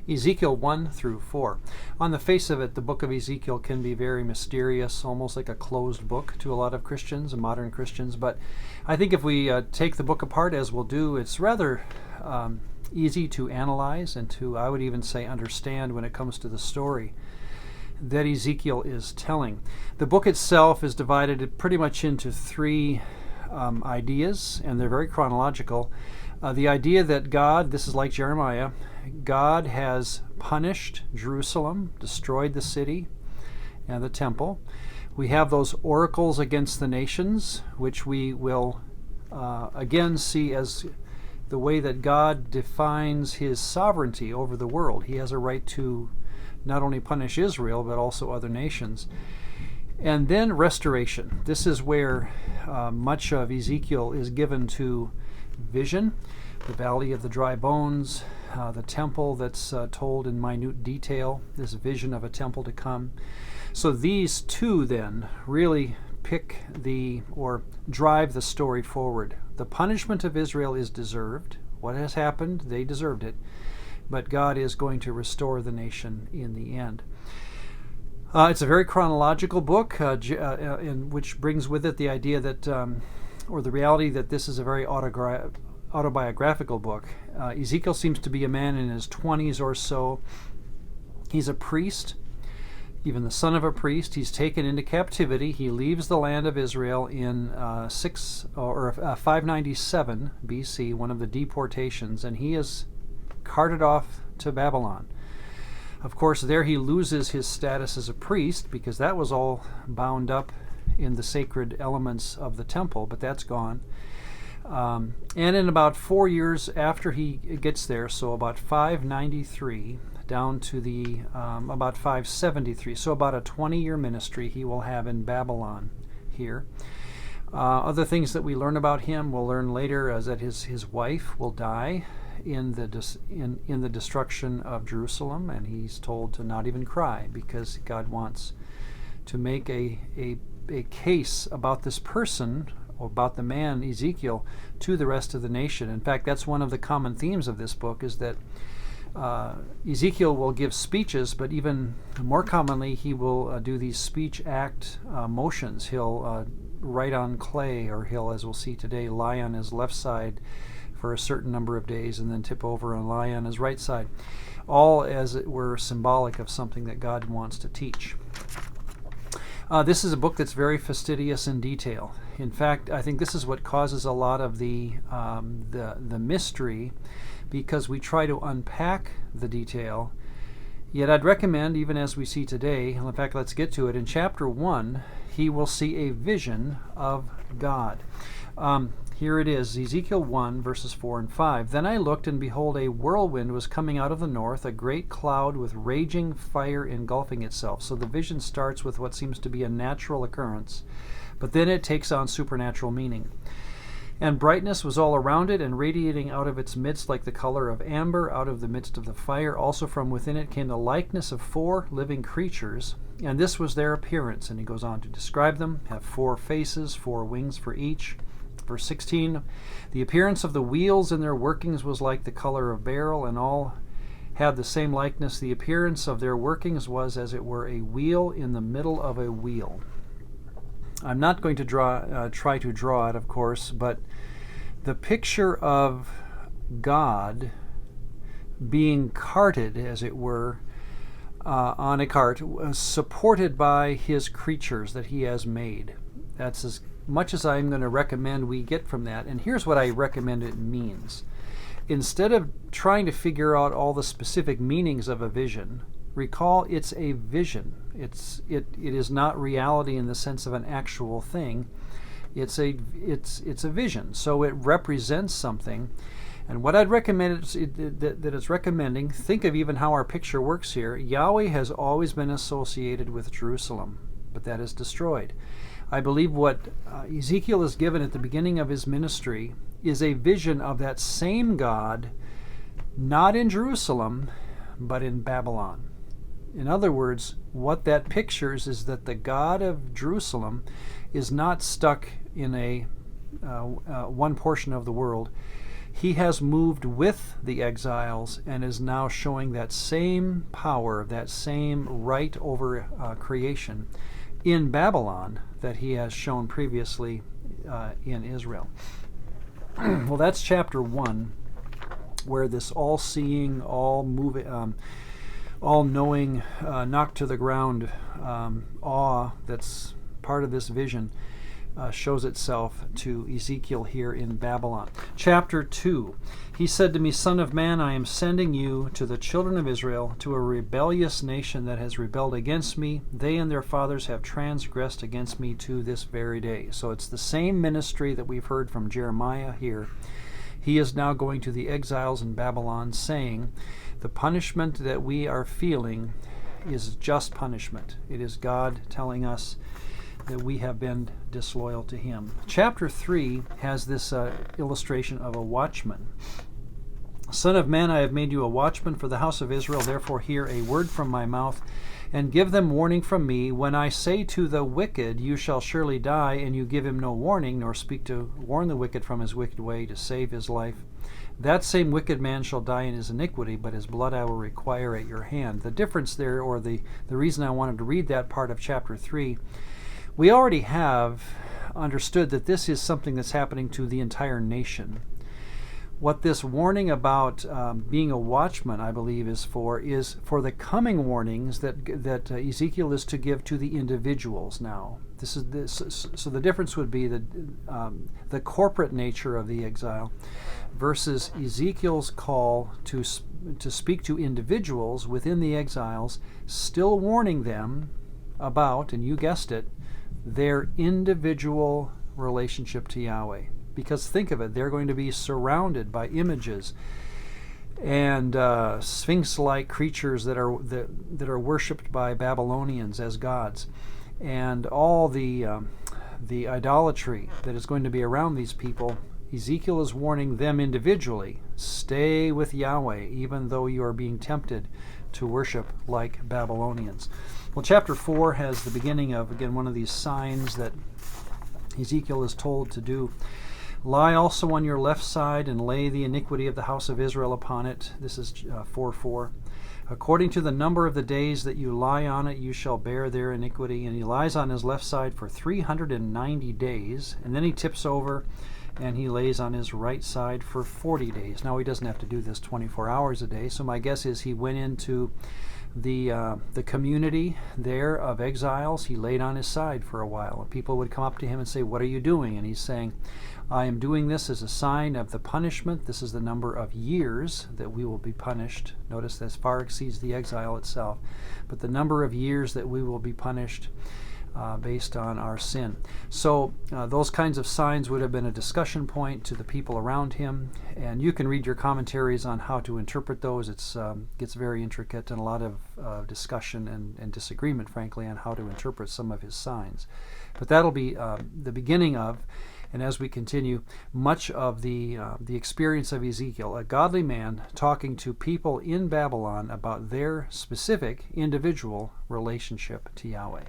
Ezekiel 1 through 4. On the face of it, the book of Ezekiel can be very mysterious, almost like a closed book to a lot of Christians and modern Christians. But I think if we take the book apart, as we'll do, it's rather easy to analyze and to, I would even say, understand when it comes to the story that Ezekiel is telling. The book itself is divided pretty much into three ideas, and they're very chronological. The idea that God, this is like Jeremiah, God has punished Jerusalem, destroyed the city and the temple. We have those oracles against the nations, which we will again see as the way that God defines his sovereignty over the world. He has a right to not only punish Israel, but also other nations. And then restoration. This is where much of Ezekiel is given to vision, the valley of the dry bones, the temple that's told in minute detail, this vision of a temple to come. So these two then really drive the story forward. The punishment of Israel is deserved. What has happened? They deserved it. But God is going to restore the nation in the end. It's a very chronological book, which brings with it the idea that, or the reality that this is a very autobiographical book. Ezekiel seems to be a man in his 20s or so. He's a priest, even the son of a priest. He's taken into captivity. He leaves the land of Israel in 597 BC, one of the deportations, and he is carted off to Babylon. Of course, there he loses his status as a priest, because that was all bound up in the sacred elements of the temple, but that's gone. And in about 4 years after he gets there, so about 593 down to the about 573, so about a 20-year ministry he will have in Babylon here. Other things that we learn about him, we'll learn later, is that his wife will die in the destruction of Jerusalem, and he's told to not even cry, because God wants to make a case about this person, or about the man Ezekiel, to the rest of the nation. In fact, that's one of the common themes of this book, is that Ezekiel will give speeches, but even more commonly he will do these speech act motions. He'll write on clay, or he'll, as we'll see today, lie on his left side for a certain number of days and then tip over and lie on his right side, all as it were symbolic of something that God wants to teach. This is a book that's very fastidious in detail. In fact, I think this is what causes a lot of the mystery, because we try to unpack the detail. Yet I'd recommend, even as we see today, in fact, let's get to it. In chapter 1, he will see a vision of God. Here it is, Ezekiel 1, verses 4 and 5. Then I looked, and behold, a whirlwind was coming out of the north, a great cloud with raging fire engulfing itself. So the vision starts with what seems to be a natural occurrence, but then it takes on supernatural meaning. And brightness was all around it, and radiating out of its midst like the color of amber out of the midst of the fire. Also from within it came the likeness of 4 living creatures, and this was their appearance. And he goes on to describe them, have 4 faces, 4 wings for each. Verse 16, the appearance of the wheels in their workings was like the color of beryl, and all had the same likeness. The appearance of their workings was as it were a wheel in the middle of a wheel. I'm not going to try to draw it, of course, but the picture of God being carted, as it were, on a cart, supported by his creatures that he has made. That's as much as I'm going to recommend we get from that. And here's what I recommend it means. Instead of trying to figure out all the specific meanings of a vision, recall it's a vision. It is not reality in the sense of an actual thing. It's a vision. So it represents something. And what I'd recommend that it's recommending, think of even how our picture works here. Yahweh has always been associated with Jerusalem, but that is destroyed. I believe what Ezekiel is given at the beginning of his ministry is a vision of that same God, not in Jerusalem, but in Babylon. In other words, what that pictures is that the God of Jerusalem is not stuck in one portion of the world. He has moved with the exiles and is now showing that same power, that same right over creation in Babylon that he has shown previously in Israel. Well, that's chapter 1, where this all-seeing, all-moving, all-knowing, knocked to the ground awe that's part of this vision shows itself to Ezekiel here in Babylon. Chapter 2, he said to me, Son of man, I am sending you to the children of Israel, to a rebellious nation that has rebelled against me. They and their fathers have transgressed against me to this very day. So it's the same ministry that we've heard from Jeremiah here. He is now going to the exiles in Babylon, saying, the punishment that we are feeling is just punishment. It is God telling us that we have been disloyal to him. Chapter 3 has this illustration of a watchman. Son of man, I have made you a watchman for the house of Israel. Therefore hear a word from my mouth, and give them warning from me. When I say to the wicked, you shall surely die, and you give him no warning, nor speak to warn the wicked from his wicked way to save his life, that same wicked man shall die in his iniquity, but his blood I will require at your hand. The difference there, or the reason I wanted to read that part of chapter 3, we already have understood that this is something that's happening to the entire nation. What this warning about being a watchman, I believe, is for the coming warnings that Ezekiel is to give to the individuals now. So the difference would be the corporate nature of the exile versus Ezekiel's call to speak to individuals within the exiles, still warning them about, and you guessed it, their individual relationship to Yahweh. Because think of it, they're going to be surrounded by images and sphinx-like creatures that are worshipped by Babylonians as gods, and all the idolatry that is going to be around these people. Ezekiel is warning them individually, stay with Yahweh, even though you are being tempted to worship like Babylonians. Well, chapter 4 has the beginning of, again, one of these signs that Ezekiel is told to do. Lie also on your left side and lay the iniquity of the house of Israel upon it. This is 4:4. According to the number of the days that you lie on it, you shall bear their iniquity. And he lies on his left side for 390 days, and then he tips over and he lays on his right side for 40 days. Now, he doesn't have to do this 24 hours a day, so my guess is he went into the community there of exiles. He laid on his side for a while, and people would come up to him and say, what are you doing? And he's saying, I am doing this as a sign of the punishment. This is the number of years that we will be punished. Notice this far exceeds the exile itself, but the number of years that we will be punished based on our sin. So those kinds of signs would have been a discussion point to the people around him, and you can read your commentaries on how to interpret those. It gets very intricate, and a lot of discussion and disagreement, frankly, on how to interpret some of his signs. But that'll be the beginning of, and as we continue, much of the experience of Ezekiel, a godly man talking to people in Babylon about their specific individual relationship to Yahweh.